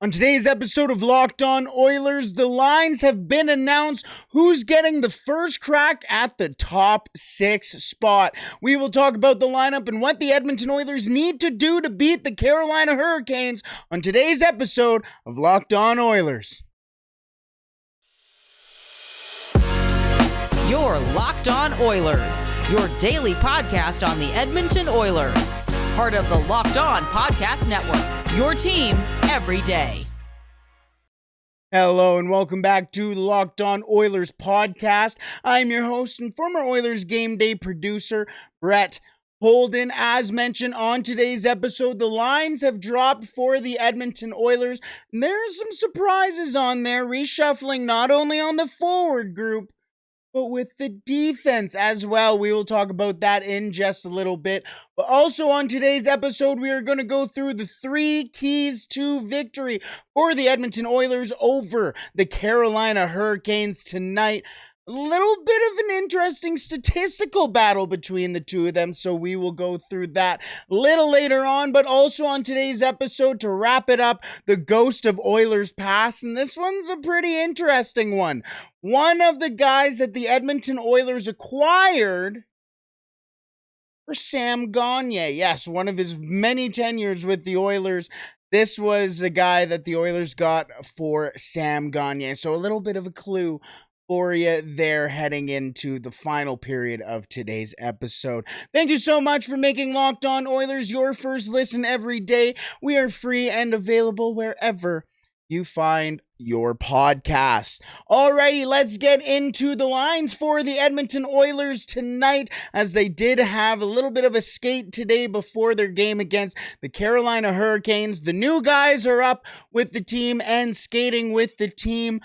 On today's episode of Locked On Oilers, the lines have been announced. Who's getting the first crack at the top 6 spot? We will talk about the lineup and what the Edmonton Oilers need to do to beat the Carolina Hurricanes on today's episode of Locked On Oilers. You're Locked On Oilers, your daily podcast on the Edmonton Oilers. Part of the Locked On Podcast Network, your team every day. Hello and welcome back to Locked On Oilers podcast. I'm your host and former Oilers game day producer, Brett Holden. As mentioned on today's episode, the lines have dropped for the Edmonton Oilers. And there's some surprises on there, reshuffling not only on the forward group, but with the defense as well. We will talk about that in just a little bit. But also on today's episode, we are going to go through the 3 keys to victory for the Edmonton Oilers over the Carolina Hurricanes tonight. A little bit of an interesting statistical battle between the two of them, so we will go through that a little later on. But also on today's episode, to wrap it up, the Ghost of Oilers Past, and this one's a pretty interesting one. One of the guys that the Edmonton Oilers acquired for Sam Gagner. Yes, one of his many tenures with the Oilers. This was a guy that the Oilers got for Sam Gagner, so a little bit of a clue for you there heading into the final period of today's episode. Thank you so much for making Locked On Oilers your first listen every day. We are free and available wherever you find your podcast. Alrighty, let's get into the lines for the Edmonton Oilers tonight, as they did have a little bit of a skate today before their game against the Carolina Hurricanes. The new guys are up with the team and skating with the team,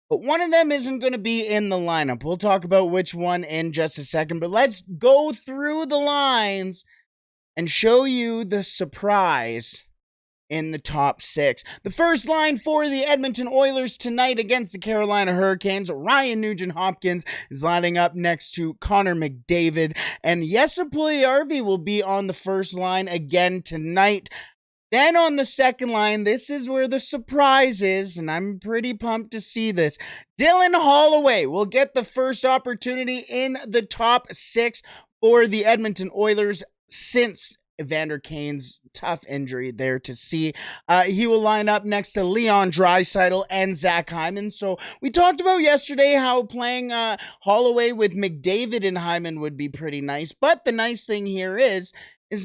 but one of them isn't going to be in the lineup. We'll talk about which one in just a second, but let's go through the lines and show you the surprise in the top 6. The first line for the Edmonton Oilers tonight against the Carolina Hurricanes, Ryan Nugent-Hopkins is lining up next to Connor McDavid, and Jesse Puljujärvi will be on the first line again tonight. Then on the second line, this is where the surprise is, and I'm pretty pumped to see this. Dylan Holloway will get the first opportunity in the top 6 for the Edmonton Oilers since Evander Kane's tough injury there to see. He will line up next to Leon Draisaitl and Zach Hyman. So we talked about yesterday how playing Holloway with McDavid and Hyman would be pretty nice. But the nice thing here is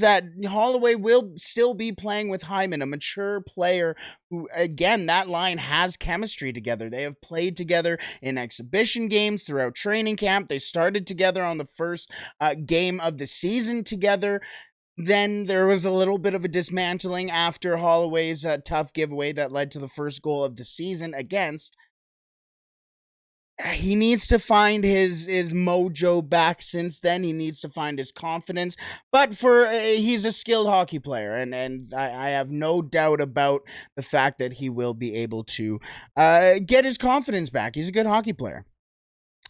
that Holloway will still be playing with Hyman, a mature player who, again, that line has chemistry together. They have played together in exhibition games throughout training camp. They started together on the first game of the season together. Then there was a little bit of a dismantling after Holloway's tough giveaway that led to the first goal of the season against. He needs to find his mojo back since then. He needs to find his confidence. But he's a skilled hockey player, and I have no doubt about the fact that he will be able to get his confidence back. He's a good hockey player.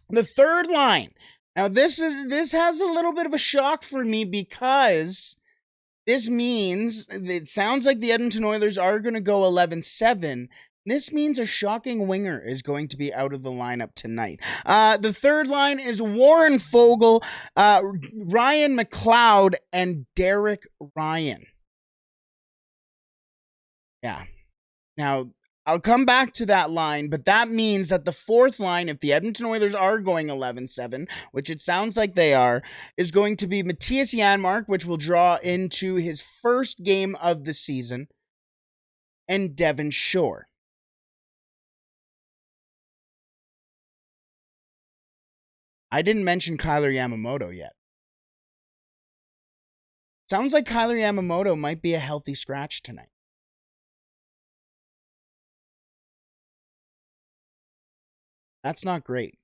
The third line. Now, this has a little bit of a shock for me, because this means, it sounds like the Edmonton Oilers are going to go 11-7. This means a shocking winger is going to be out of the lineup tonight. The third line is Warren Foegele, Ryan McLeod, and Derek Ryan. Yeah. Now, I'll come back to that line, but that means that the fourth line, if the Edmonton Oilers are going 11-7, which it sounds like they are, is going to be Matthias Janmark, which will draw into his first game of the season, and Devon Shore. I didn't mention Kyler Yamamoto yet. Sounds like Kyler Yamamoto might be a healthy scratch tonight. That's not great.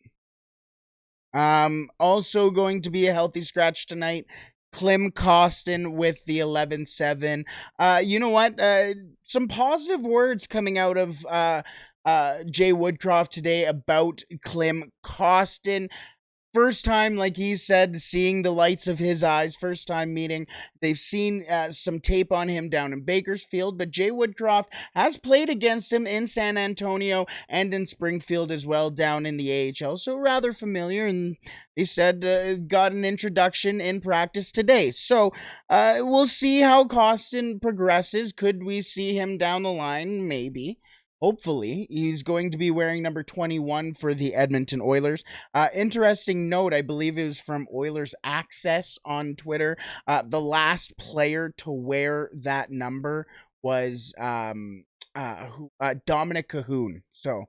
Also going to be a healthy scratch tonight, Klim Kostin with the 11-7. You know what? Some positive words coming out of Jay Woodcroft today about Klim Kostin. First time, like he said, seeing the lights of his eyes, first time meeting. They've seen some tape on him down in Bakersfield, but Jay Woodcroft has played against him in San Antonio and in Springfield as well down in the AHL, so rather familiar, and they said got an introduction in practice today. So we'll see how Kostin progresses. Could we see him down the line? Maybe. Hopefully, he's going to be wearing number 21 for the Edmonton Oilers. Interesting note, I believe it was from Oilers Access on Twitter. The last player to wear that number was Dominic Cahoon. So,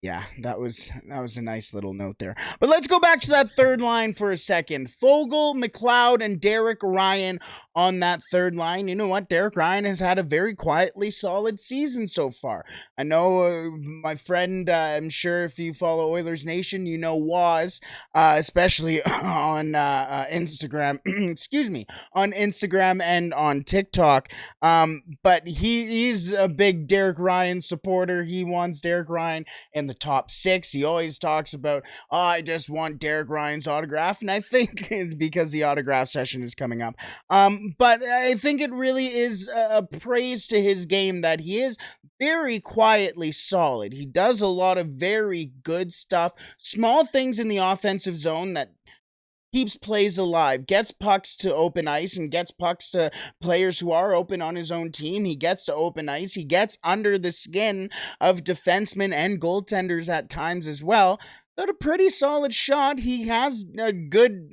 yeah, that was a nice little note there. But let's go back to that third line for a second. Fogle, McLeod, and Derek Ryan on that third line. You know what? Derek Ryan has had a very quietly solid season so far. I know my friend, I'm sure if you follow Oilers Nation, you know Waz, especially on Instagram, excuse me, on Instagram and on TikTok. But he's a big Derek Ryan supporter. He wants Derek Ryan in the top 6. He always talks about, I just want Derek Ryan's autograph, and I think because the autograph session is coming up. But I think it really is a praise to his game that he is very quietly solid. He does a lot of very good stuff, small things in the offensive zone that keeps plays alive, gets pucks to open ice and gets pucks to players who are open on his own team. He gets to open ice. He gets under the skin of defensemen and goaltenders at times as well. Got a pretty solid shot. He has a good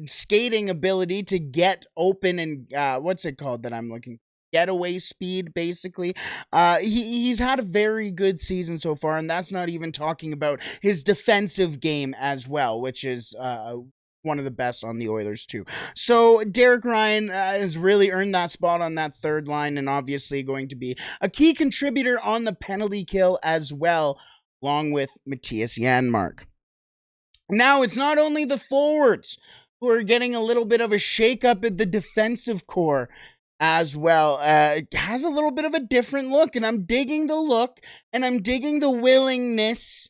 skating ability to get open and what's it called that I'm looking for? Getaway speed, basically. He's had a very good season so far, and that's not even talking about his defensive game as well, which is one of the best on the Oilers too. So Derek Ryan has really earned that spot on that third line, and obviously going to be a key contributor on the penalty kill as well, along with Matthias Janmark. Now, it's not only the forwards who are getting a little bit of a shakeup at the defensive core as well. It has a little bit of a different look, and I'm digging the look, and I'm digging the willingness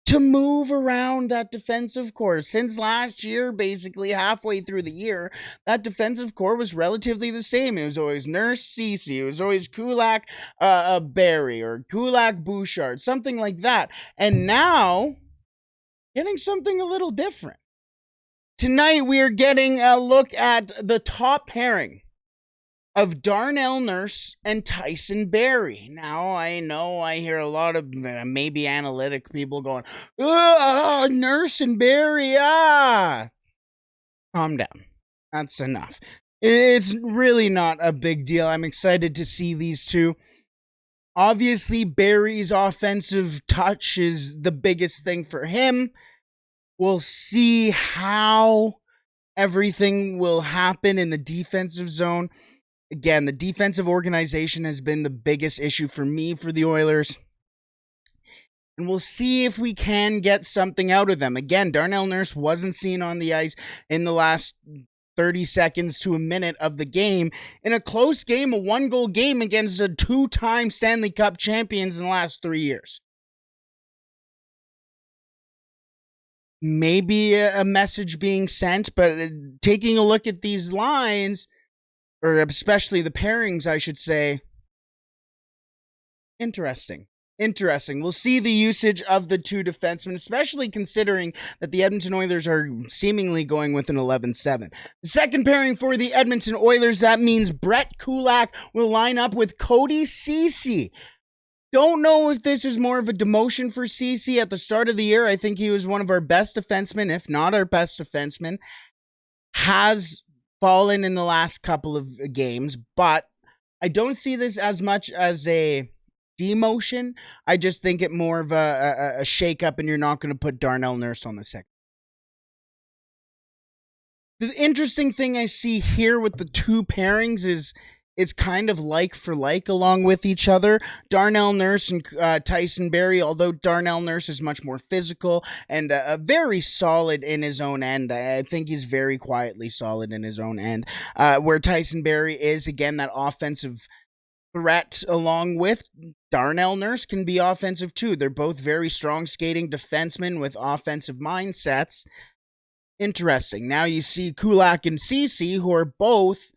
to move around that defensive core. Since last year, basically halfway through the year, that defensive core was relatively the same. It was always Nurse Ceci, it was always Kulak Barry, or Kulak Bouchard, something like that. And now, getting something a little different. Tonight, we are getting a look at the top pairing of Darnell Nurse and Tyson Barrie. Now, I know I hear a lot of maybe analytic people going, Nurse and Barrie, Calm down. That's enough. It's really not a big deal. I'm excited to see these two. Obviously, Barrie's offensive touch is the biggest thing for him. We'll see how everything will happen in the defensive zone. Again, the defensive organization has been the biggest issue for me for the Oilers. And we'll see if we can get something out of them. Again, Darnell Nurse wasn't seen on the ice in the last 30 seconds to a minute of the game. In a close game, a 1-goal game against the 2-time Stanley Cup champions in the last 3 years. Maybe a message being sent, but taking a look at these lines, or especially the pairings, I should say, interesting. We'll see the usage of the two defensemen, especially considering that the Edmonton Oilers are seemingly going with an 11-7. The second pairing for the Edmonton Oilers, that means Brett Kulak will line up with Cody Ceci. Don't know if this is more of a demotion for Ceci. At the start of the year, I think he was one of our best defensemen, if not our best defenseman. Has fallen in the last couple of games, but I don't see this as much as a demotion. I just think it more of a shake-up, and you're not going to put Darnell Nurse on the second. The interesting thing I see here with the two pairings is it's kind of like for like along with each other. Darnell Nurse and Tyson Barrie, although Darnell Nurse is much more physical and very solid in his own end. I think he's very quietly solid in his own end. Where Tyson Barrie is, again, that offensive threat along with Darnell Nurse can be offensive too. They're both very strong skating defensemen with offensive mindsets. Interesting. Now you see Kulak and Ceci, who are both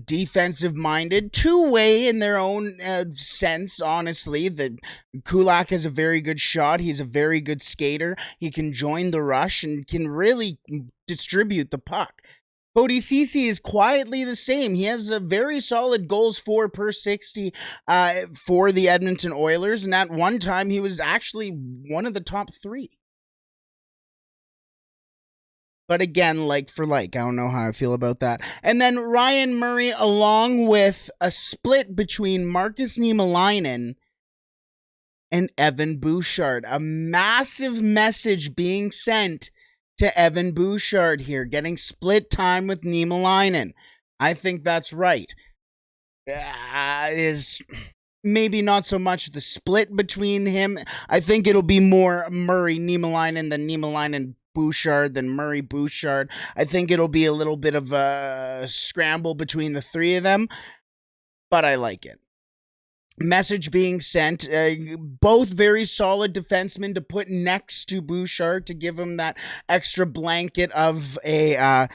defensive-minded, two-way in their own sense, honestly. The Kulak has a very good shot. He's a very good skater. He can join the rush and can really distribute the puck. Cody Ceci is quietly the same. He has a very solid goals for per 60 for the Edmonton Oilers, and at one time he was actually one of the top 3. But again, like for like, I don't know how I feel about that. And then Ryan Murray, along with a split between Marcus Niemelainen and Evan Bouchard. A massive message being sent to Evan Bouchard here, getting split time with Niemelainen. I think that's right. Is maybe not so much the split between him. I think it'll be more Murray Niemelainen than Niemelainen Bouchard than Murray Bouchard. I think it'll be a little bit of a scramble between the three of them, but I like it. Message being sent, both very solid defensemen to put next to Bouchard to give him that extra blanket of a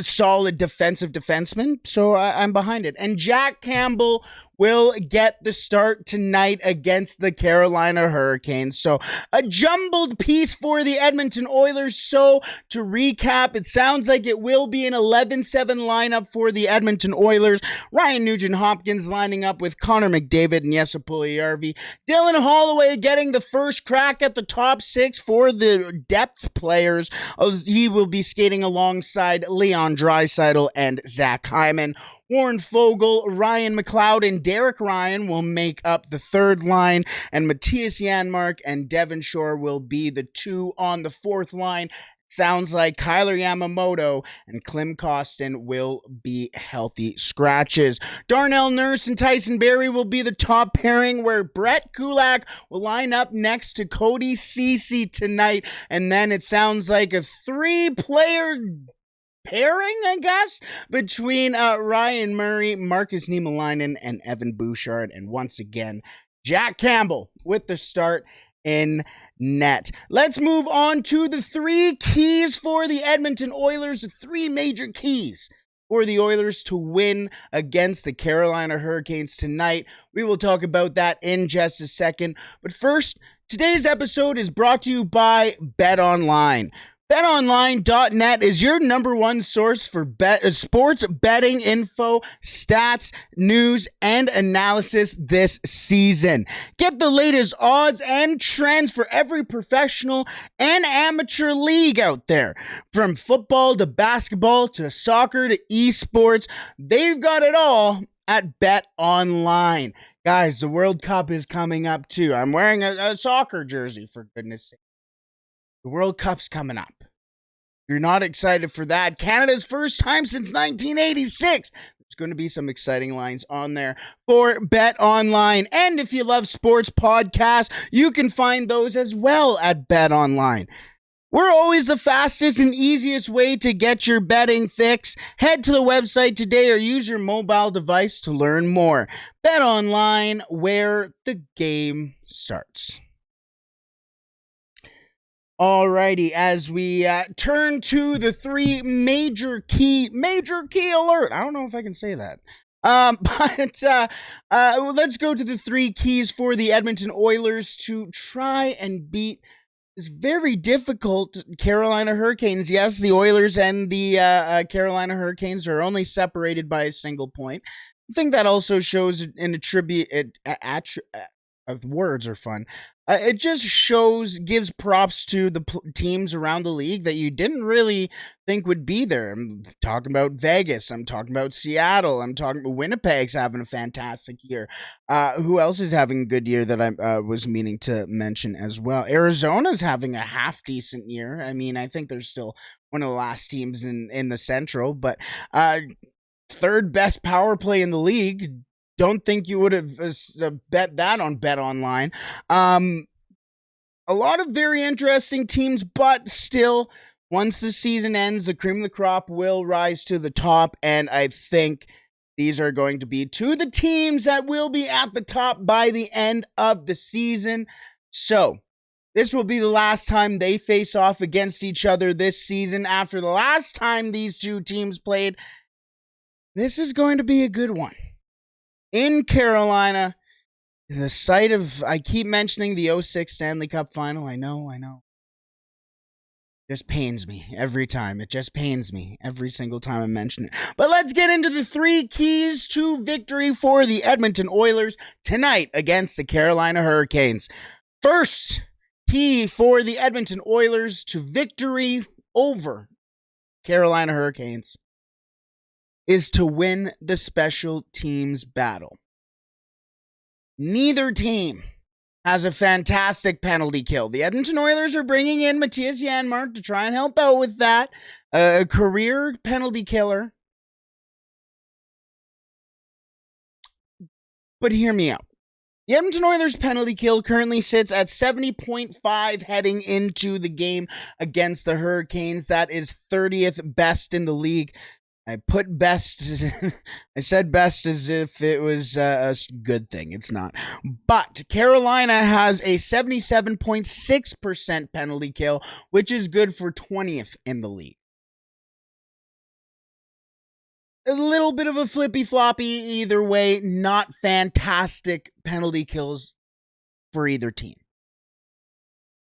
solid defensive defenseman. So I'm behind it. And Jack Campbell will get the start tonight against the Carolina Hurricanes. So a jumbled piece for the Edmonton Oilers. So to recap, it sounds like it will be an 11-7 lineup for the Edmonton Oilers. Ryan Nugent-Hopkins lining up with Connor McDavid and Jesse Puljujärvi. Dylan Holloway getting the first crack at the top 6 for the depth players. He will be skating alongside Leon Draisaitl and Zach Hyman. Warren Fogle, Ryan McLeod, and Derek Ryan will make up the third line, and Matthias Janmark and Devon Shore will be the two on the fourth line. Sounds like Kyler Yamamoto and Klim Kostin will be healthy scratches. Darnell Nurse and Tyson Barrie will be the top pairing, where Brett Kulak will line up next to Cody Ceci tonight, and then it sounds like a 3-player pairing, I guess, between Ryan Murray, Marcus Niemelainen, and Evan Bouchard. And once again, Jack Campbell with the start in net. Let's move on to the 3 keys for the Edmonton Oilers, the 3 major keys for the Oilers to win against the Carolina Hurricanes tonight. We will talk about that in just a second. But first, today's episode is brought to you by BetOnline. BetOnline.net is your number one source for sports betting info, stats, news, and analysis this season. Get the latest odds and trends for every professional and amateur league out there. From football to basketball to soccer to esports, they've got it all at BetOnline. Guys, the World Cup is coming up too. I'm wearing a soccer jersey, for goodness sake. The World Cup's coming up. You're not excited for that. Canada's first time since 1986. There's going to be some exciting lines on there for BetOnline. And if you love sports podcasts, you can find those as well at BetOnline. We're always the fastest and easiest way to get your betting fix. Head to the website today or use your mobile device to learn more. BetOnline, where the game starts. Alrighty, as we turn to the 3 major key alert. I don't know if I can say that. Let's go to the 3 keys for the Edmonton Oilers to try and beat this very difficult Carolina Hurricanes. Yes, the Oilers and the Carolina Hurricanes are only separated by a single point. I think that also shows in a tribute. Words are fun. It just gives props to the teams around the league that you didn't really think would be there. I'm talking about Vegas. I'm talking about Seattle. I'm talking about Winnipeg's having a fantastic year. Who else is having a good year that I was meaning to mention as well? Arizona's having a half-decent year. I mean, I think they're still one of the last teams in the Central, but third best power play in the league. Don't think you would have bet that on BetOnline. A lot of very interesting teams, but still, once the season ends, the cream of the crop will rise to the top, and I think These are going to be two of the teams that will be at the top by the end of the season. So, this will be the last time they face off against each other this season. After the last time these two teams played, this is going to be a good one. In Carolina, the site of, I keep mentioning the 06 Stanley Cup final. I know. Just pains me every time. It just pains me every single time I mention it. But let's get into the 3 keys to victory for the Edmonton Oilers tonight against the Carolina Hurricanes. First key for the Edmonton Oilers to victory over Carolina Hurricanes is to win the special teams battle. Neither team has a fantastic penalty kill. The Edmonton Oilers are bringing in Matthias Janmark to try and help out with that. A career penalty killer. But hear me out. The Edmonton Oilers penalty kill currently sits at 70.5 heading into the game against the Hurricanes. That is 30th best in the league. I put best, I said best as if it was a good thing. It's not. But Carolina has a 77.6% penalty kill, which is good for 20th in the league. A little bit of a flippy-floppy either way. Not fantastic penalty kills for either team.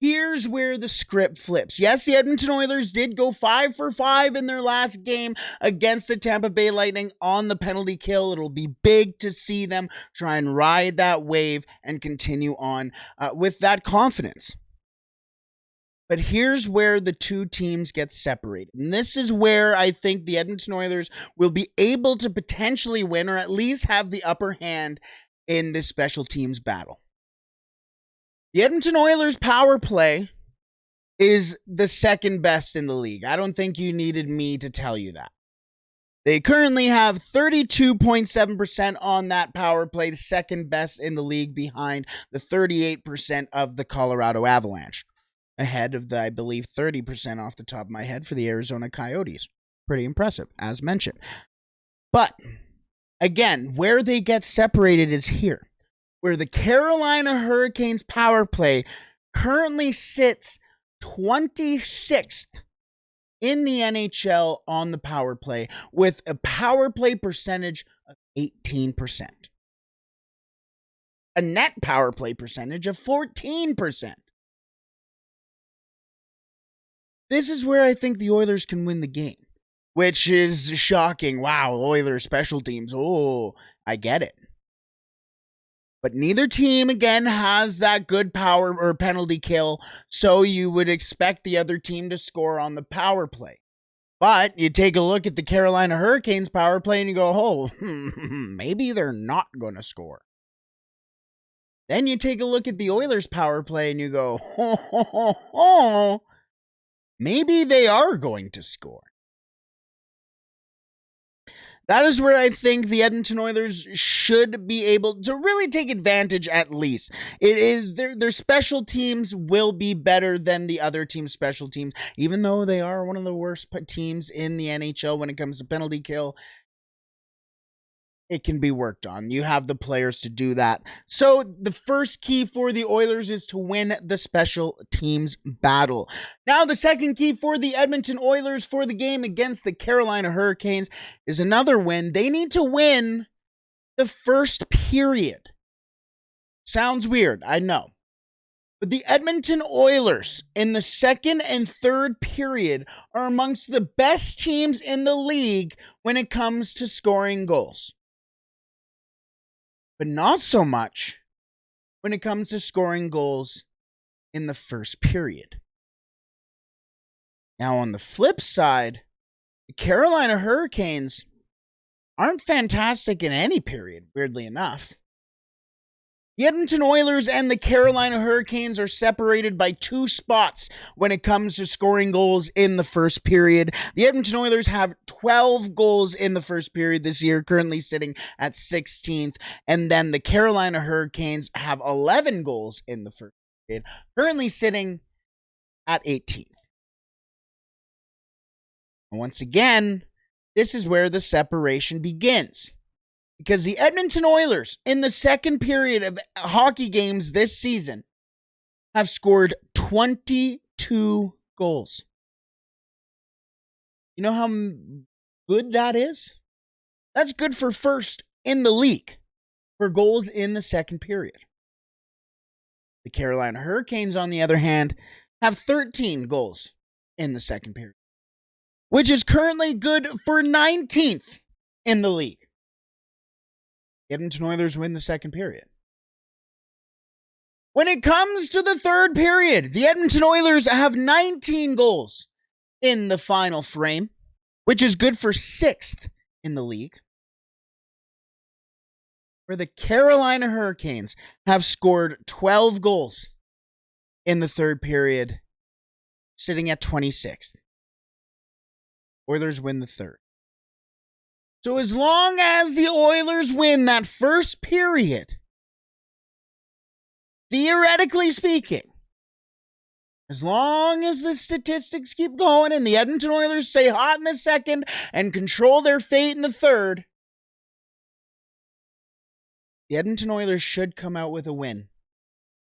Here's where the script flips. Yes, the Edmonton Oilers did go 5 for 5 in their last game against the Tampa Bay Lightning on the penalty kill. It'll be big to see them try and ride that wave and continue on with that confidence. But here's where the two teams get separated. And this is where I think the Edmonton Oilers will be able to potentially win or at least have the upper hand in this special teams battle. The Edmonton Oilers power play is the second best in the league. I don't think you needed me to tell you that. They currently have 32.7% on that power play, the second best in the league behind the 38% of the Colorado Avalanche. Ahead of the, I believe, 30% off the top of my head for the Arizona Coyotes. Pretty impressive, as mentioned. But, again, where they get separated is here, where the Carolina Hurricanes power play currently sits 26th in the NHL on the power play with a power play percentage of 18%. A net power play percentage of 14%. This is where I think the Oilers can win the game, which is shocking. Wow, Oilers special teams. Oh, I get it. But neither team, again, has that good power or penalty kill, so you would expect the other team to score on the power play. But you take a look at the Carolina Hurricanes power play and you go, oh, maybe they're not going to score. Then you take a look at the Oilers power play and you go, maybe they are going to score. That is where I think the Edmonton Oilers should be able to really take advantage at least. Their special teams will be better than the other team's special teams, even though they are one of the worst teams in the NHL when it comes to penalty kill. It can be worked on. You have the players to do that. So the first key for the Oilers is to win the special teams battle. Now the second key for the Edmonton Oilers for the game against the Carolina Hurricanes is another win. They need to win the first period. Sounds weird, I know. But the Edmonton Oilers in the second and third period are amongst the best teams in the league when it comes to scoring goals. But not so much when it comes to scoring goals in the first period. Now, on the flip side, the Carolina Hurricanes aren't fantastic in any period, weirdly enough. The Edmonton Oilers and the Carolina Hurricanes are separated by 2 spots when it comes to scoring goals in the first period. The Edmonton Oilers have 12 goals in the first period this year, currently sitting at 16th. And then the Carolina Hurricanes have 11 goals in the first period, currently sitting at 18th. And once again, this is where the separation begins. because the Edmonton Oilers in the second period of hockey games this season have scored 22 goals. You know how good that is? That's good for first in the league for goals in the second period. The Carolina Hurricanes, on the other hand, have 13 goals in the second period, which is currently good for 19th in the league. The Edmonton Oilers win the second period. When it comes to the third period, the Edmonton Oilers have 19 goals in the final frame, which is good for 6th in the league. Where the Carolina Hurricanes have scored 12 goals in the third period, sitting at 26th. Oilers win the third. So as long as the Oilers win that first period, theoretically speaking, as long as the statistics keep going and the Edmonton Oilers stay hot in the second and control their fate in the third, the Edmonton Oilers should come out with a win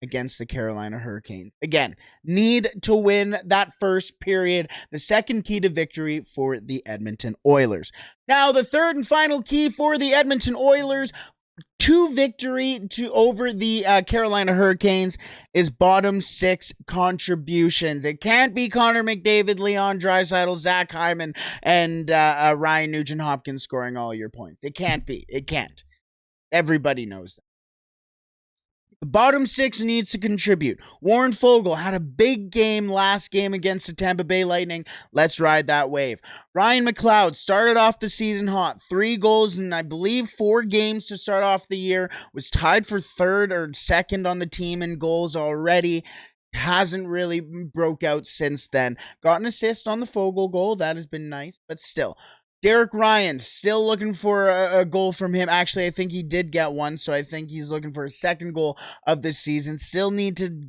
against the Carolina Hurricanes. Again, need to win that first period, the second key to victory for the Edmonton Oilers. Now, the third and final key for the Edmonton Oilers to victory over the Carolina Hurricanes is bottom six contributions. It can't be Connor McDavid, Leon Draisaitl, Zach Hyman, and Ryan Nugent-Hopkins scoring all your points. It can't be. It can't. Everybody knows that. The bottom six needs to contribute. Warren Foegele had a big game last game against the Tampa Bay Lightning. Let's ride that wave. Ryan McLeod started off the season hot. 3 goals in, I believe, 4 games to start off the year. Was tied for third or second on the team in goals already. Hasn't really broke out since then. Got an assist on the Foegele goal. That has been nice, but still. Derek Ryan, still looking for a goal from him. Actually, I think he did get one, so I think he's looking for a second goal of this season. Still need to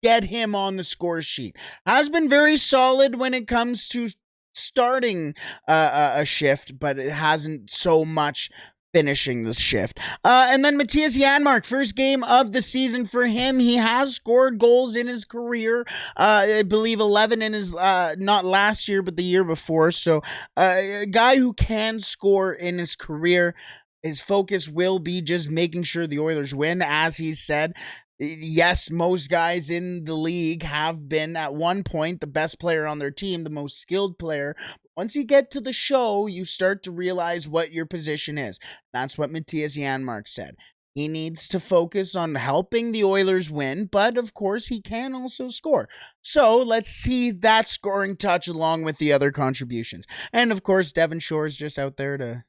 get him on the score sheet. Has been very solid when it comes to starting a shift, but it hasn't so much finishing the shift. And then Matthias Janmark, first game of the season for him. He has scored goals in his career. I believe 11 in his, not last year, but the year before. So a guy who can score in his career. His focus will be just making sure the Oilers win, as he said. Yes, most guys in the league have been at one point the best player on their team, the most skilled player. Once you get to the show, you start to realize what your position is. That's what Matthias Janmark said. He needs to focus on helping the Oilers win, but of course he can also score. So let's see that scoring touch along with the other contributions. And of course, Devon Shore is just out there to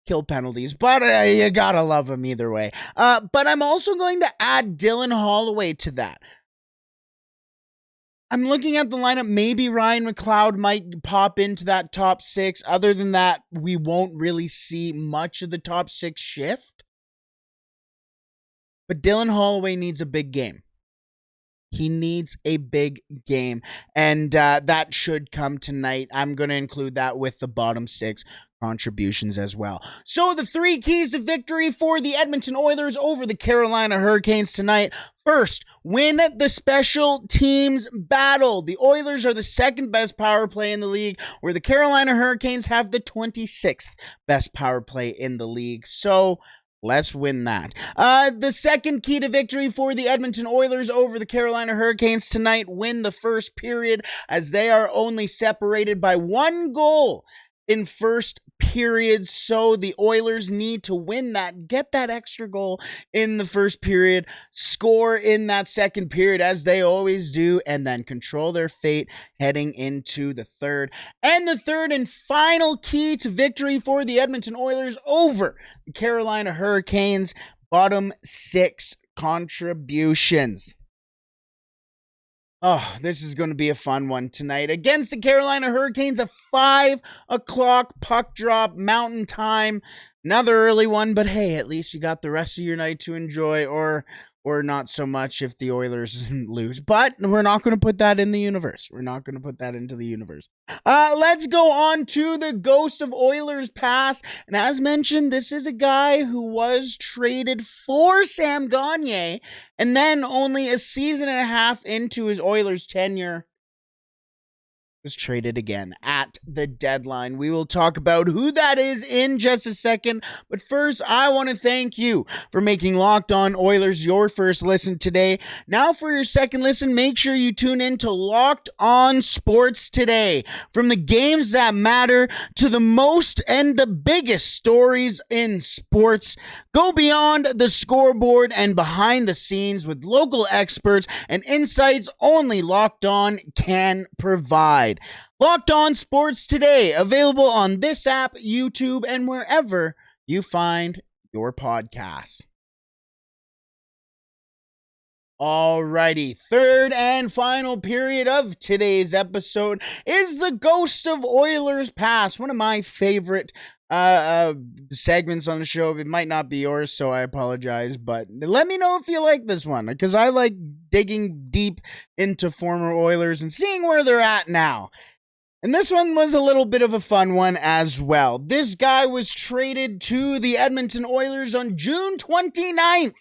kill penalties, but you gotta love him either way. But I'm also going to add Dylan Holloway to that. I'm looking at the lineup. Maybe Ryan McLeod might pop into that top 6. Other than that, we won't really see much of the top 6 shift. But Dylan Holloway needs a big game. He needs a big game, and that should come tonight. I'm going to include that with the bottom 6 contributions as well. So the 3 keys to victory for the Edmonton Oilers over the Carolina Hurricanes tonight. First, win the special teams battle. The Oilers are the second best power play in the league, where the Carolina Hurricanes have the 26th best power play in the league. So let's win that. The second key to victory for the Edmonton Oilers over the Carolina Hurricanes tonight, win the first period, as they are only separated by 1 goal in first period. So the Oilers need to win that, get that extra goal in the first period, score in that second period as they always do, and then control their fate heading into the third. And the third and final key to victory for the Edmonton Oilers over the Carolina Hurricanes, bottom 6 contributions. Oh, this is going to be a fun one tonight. Against the Carolina Hurricanes, a 5 o'clock puck drop, Mountain Time. Another early one, but hey, at least you got the rest of your night to enjoy, or or not so much if the Oilers lose. But we're not going to put that in the universe. We're not going to put that into the universe. Let's go on to the Ghost of Oilers past. And as mentioned, this is a guy who was traded for Sam Gagner, and then only a season and a half into his Oilers tenure, was traded again at the deadline. We will talk about who that is in just a second, but first I want to thank you for making Locked On Oilers your first listen today. Now for your second listen, make sure you tune in to Locked On Sports Today. From the games that matter to the most and the biggest stories in sports, go beyond the scoreboard and behind the scenes with local experts and insights only Locked On can provide. Locked On Sports Today, available on this app, YouTube, and wherever you find your podcasts. Alrighty, third and final period of today's episode is the Ghost of Oilers Past, one of my favorite segments on the show. It might not be yours, so I apologize, but let me know if you like this one, because I like digging deep into former Oilers and seeing where they're at now. And this one was a little bit of a fun one as well. This guy was traded to the Edmonton Oilers on June 29th.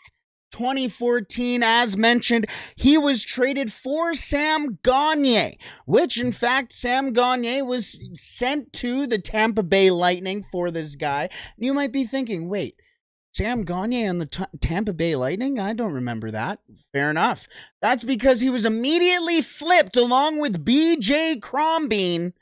2014, as mentioned, he was traded for Sam Gagner, which in fact, Sam Gagner was sent to the Tampa Bay Lightning for this guy. You might be thinking, wait, Sam Gagner on the Tampa Bay Lightning? I don't remember that. Fair enough. That's because he was immediately flipped along with BJ Crombeen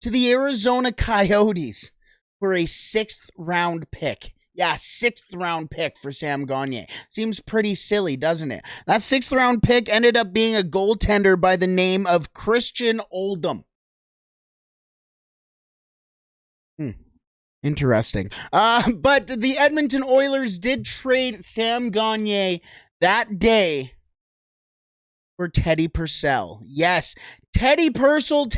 to the Arizona Coyotes for a 6th round pick. Yeah, 6th round pick for Sam Gagner. Seems pretty silly, doesn't it? That 6th round pick ended up being a goaltender by the name of Christian Oldham. Interesting. But the Edmonton Oilers did trade Sam Gagner that day for Teddy Purcell. Yes, Teddy Purcell,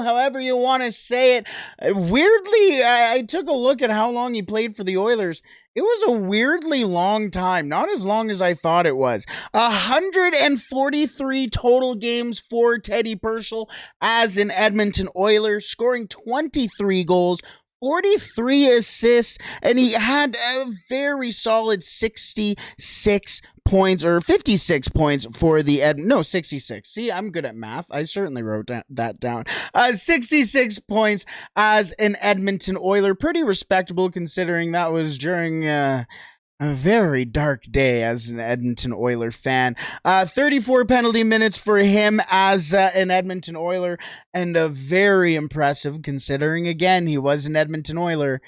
however you want to say it. Weirdly, I took a look at how long he played for the Oilers. It was a weirdly long time, not as long as I thought it was. 143 total games for Teddy Purcell as an Edmonton Oiler, scoring 23 goals, 43 assists, and he had a very solid 66 points, or 56 points for the 66. See, I'm good at math. I certainly wrote that down. 66 points as an Edmonton Oiler. Pretty respectable considering that was during a very dark day as an Edmonton Oiler fan. 34 penalty minutes for him as an Edmonton Oiler, and very impressive considering, again, he was an Edmonton Oiler.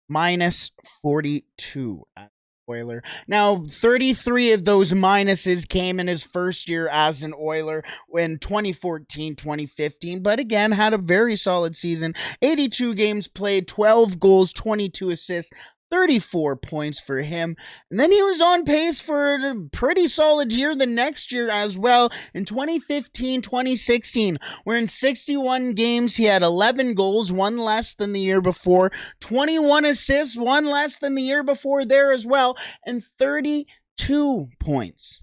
Minus 42 as Oiler. Now, 33 of those minuses came in his first year as an Oiler in 2014-2015, but again, had a very solid season. 82 games played, 12 goals, 22 assists, 34 points for him. And then he was on pace for a pretty solid year the next year as well in 2015-2016, where in 61 games he had 11 goals, one less than the year before, 21 assists, one less than the year before there as well, and 32 points.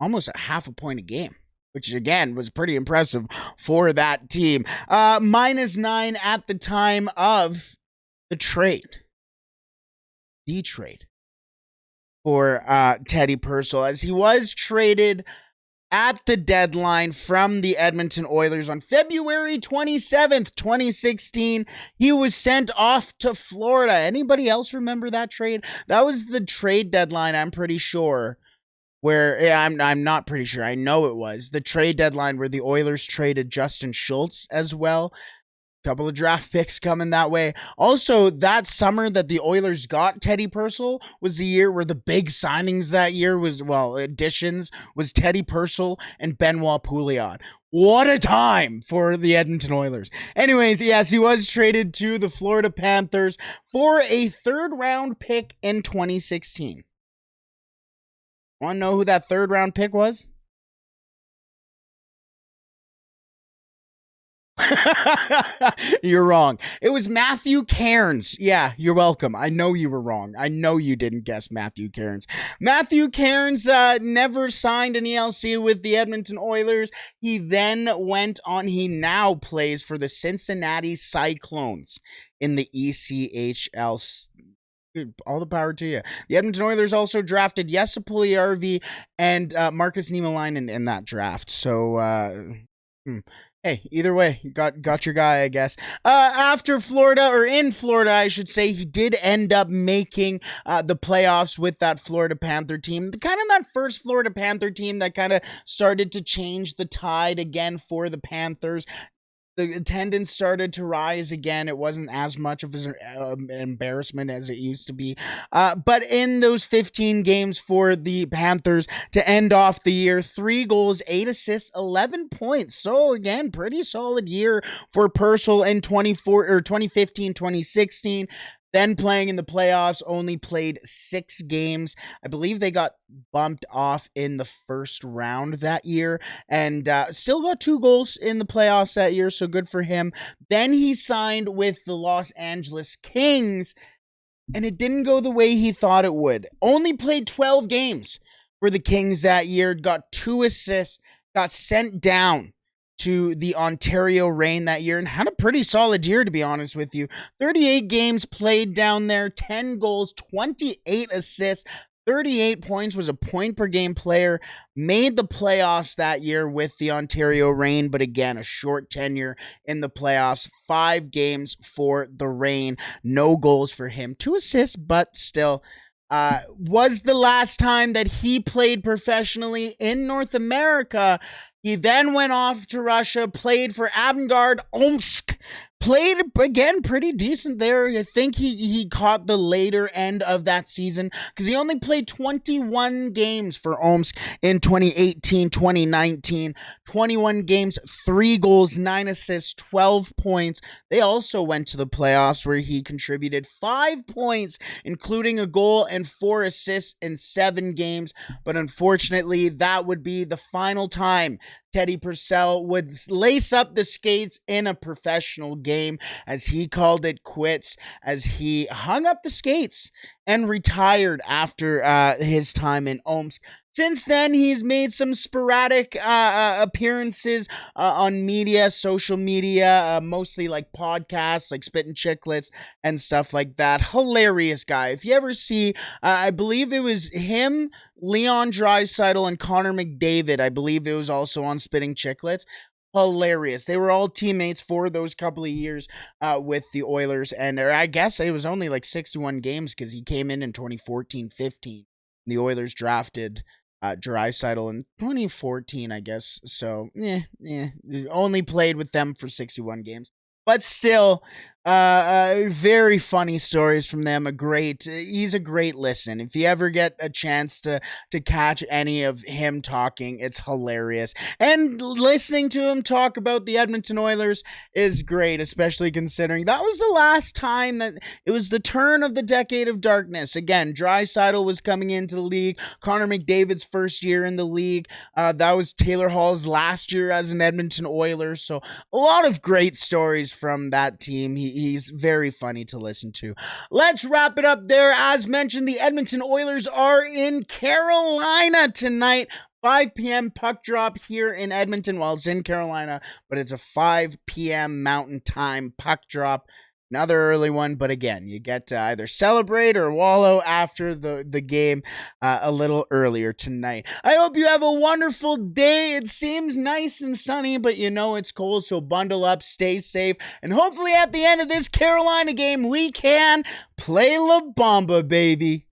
Almost a half a point a game, which again was pretty impressive for that team. -9 at the time of the trade for Teddy Purcell, as he was traded at the deadline from the Edmonton Oilers on February 27th, 2016. He was sent off to Florida. Anybody else remember that trade? That was the trade deadline, I'm pretty sure. I'm not pretty sure. I know it was the trade deadline where the Oilers traded Justin Schultz as well. Couple of draft picks coming that way. Also, that summer that the Oilers got Teddy Purcell was the year where the big signings that year additions was Teddy Purcell and Benoit Pouliot. What a time for the Edmonton Oilers. Anyways, yes, he was traded to the Florida Panthers for a 3rd round pick in 2016. Want to know who that 3rd round pick was? You're wrong. It was Matthew Cairns. Yeah, you're welcome. I know you were wrong. I know you didn't guess Matthew Cairns. Matthew Cairns never signed an ELC with the Edmonton Oilers. He then went on. He now plays for the Cincinnati Cyclones in the ECHL. All the power to you. The Edmonton Oilers also drafted Jesse Puljujärvi and Markus Niemelainen in that draft. So, hey, either way, got your guy, I guess. After Florida, or in Florida, I should say, he did end up making the playoffs with that Florida Panther team. Kind of that first Florida Panther team that kind of started to change the tide again for the Panthers. The attendance started to rise again. It wasn't as much of an embarrassment as it used to be. But in those 15 games for the Panthers to end off the year, 3 goals, 8 assists, 11 points. So again, pretty solid year for Purcell in 2015, 2016. Then playing in the playoffs, only played 6 games. I believe they got bumped off in the first round that year, and still got 2 goals in the playoffs that year, so good for him. Then he signed with the Los Angeles Kings, and it didn't go the way he thought it would. Only played 12 games for the Kings that year, got 2 assists, got sent down to the Ontario Reign that year, and had a pretty solid year, to be honest with you. 38 games played down there, 10 goals, 28 assists, 38 points, was a point per game player, made the playoffs that year with the Ontario Reign, but again, a short tenure in the playoffs. 5 games for the Reign, no goals for him, 2 assists, but still. Was the last time that he played professionally in North America. He then went off to Russia, played for Avangard Omsk, played again pretty decent there. I think he caught the later end of that season because he only played 21 games for Omsk in 2018-2019. 21 games, 3 goals, 9 assists, 12 points. They also went to the playoffs where he contributed 5 points, including a goal and 4 assists in 7 games. But unfortunately, that would be the final time Teddy Purcell would lace up the skates in a professional game, as he called it quits, as he hung up the skates and retired after his time in Omsk. Since then, he's made some sporadic appearances on media, social media, mostly like podcasts, like Spittin' Chicklets and stuff like that. Hilarious guy. If you ever see, I believe it was him, Leon Draisaitl, and Connor McDavid. I believe it was also on Spitting Chicklets. Hilarious. They were all teammates for those couple of years with the Oilers. And I guess it was only like 61 games because he came in 2014-15. The Oilers drafted Draisaitl in 2014, I guess. So, only played with them for 61 games. But still, very funny stories from them. He's a great listen. If you ever get a chance to catch any of him talking, it's hilarious. And listening to him talk about the Edmonton Oilers is great, especially considering that was the last time that it was the turn of the decade of darkness. Again, Draisaitl was coming into the league. Connor McDavid's first year in the league. That was Taylor Hall's last year as an Edmonton Oilers. So a lot of great stories from that team. He's very funny to listen to. Let's wrap it up there. As mentioned, the Edmonton Oilers are in Carolina tonight. 5 p.m. puck drop here in Edmonton. Well, it's in Carolina, but it's a 5 p.m. Mountain Time puck drop. Another early one, but again, you get to either celebrate or wallow after the game a little earlier tonight. I hope you have a wonderful day. It seems nice and sunny, but you know it's cold, so bundle up, stay safe, and hopefully at the end of this Carolina game, we can play La Bamba, baby.